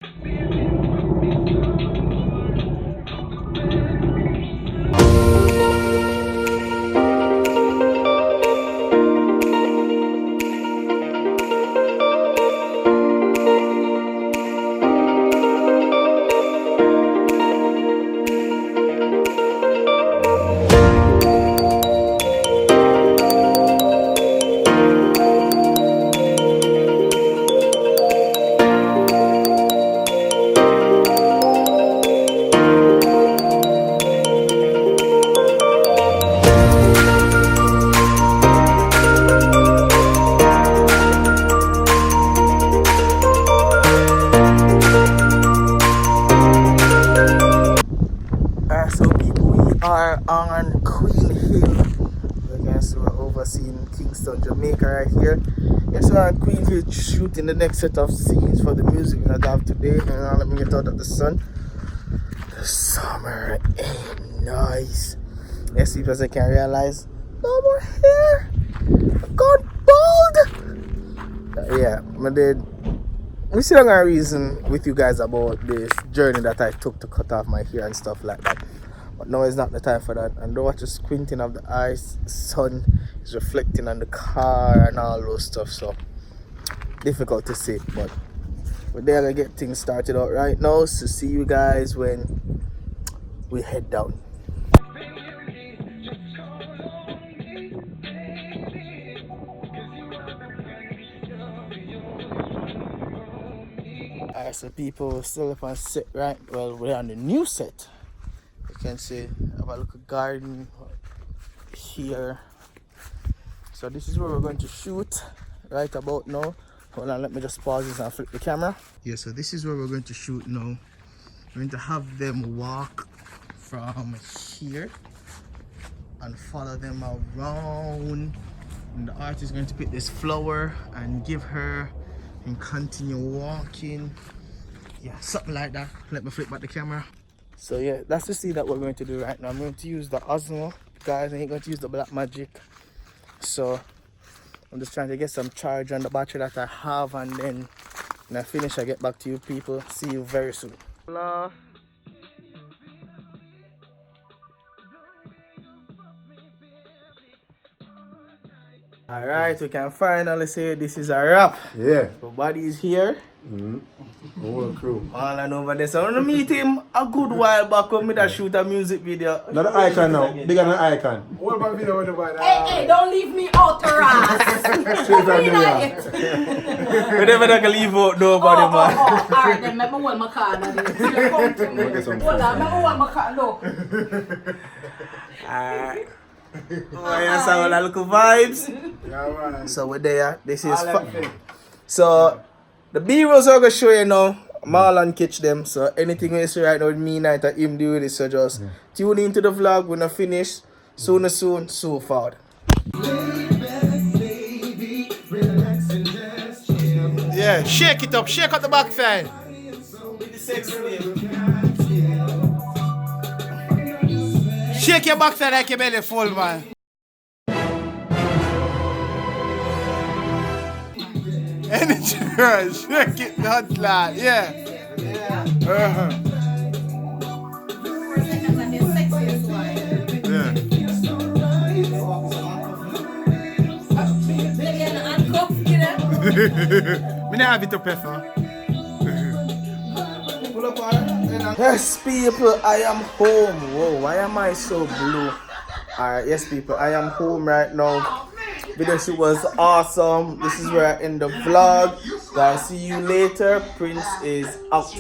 So people, we are on Queen Hill. You can see we're overseeing Kingston, Jamaica right here. Yes, we're on Queen Hill shooting the next set of scenes for the music that I have today. And let me get out of the sun. The summer ain't nice. Yes, people, as I can realize, no more hair. I've gone bald. Yeah, I did. We still gonna reason with you guys about this journey that I took to cut off my hair and stuff like that. But no, it's not the time for that. And don't watch the squinting of the eyes. The sun is reflecting on the car and all those stuff. So difficult to say, but we're there to get things started out right now. So see you guys when we head down. Alright, so people, we're still up on set, right? Well, we're on the new set. You can see, I have a little garden here. So this is where we're going to shoot right about now. Hold on, let me just pause this and flip the camera. Yeah, so this is where we're going to shoot now. We're going to have them walk from here and follow them around. And the artist is going to pick this flower and give her and continue walking. Yeah, something like that. Let me flip back the camera. So yeah, that's the scene that we're going to do right now. I'm going to use the Osmo, guys. I ain't going to use the Black Magic. So I'm just trying to get some charge on the battery that I have, and then when I finish, I get back to you people. See you very soon. Hello. Alright, we can finally say this is a wrap. Yeah. Everybody is here. The whole crew. All and over there. So I want to meet him a good while back when I shoot a music video. Not the icon now. Bigger than the icon. What about video with the bad? Hey, don't leave me out, Taras. Straight from New York. We never gonna leave out nobody, man. Alright, then make me hold my car now. Hold on, make me hold my car, look. Alright. Oh, yeah, so all the little vibes. Yeah, man. So we're there. This is so the B-rolls are gonna show you now. Marlon catch them. So anything we see right now with me night at him doing this, so just tune into the vlog when I finish. Soon, so far. Yeah, shake it up the backside. Shake your backside like your belly full, man. Energy, girl, shake it, not lad, yeah. Yeah. Me not have it to prefer. Yes, people, I am home. Whoa, why am I so blue? Alright, yes, people, I am home right now. Video shoot was awesome. This is where I end the vlog. Guys, see you later. Prince is out.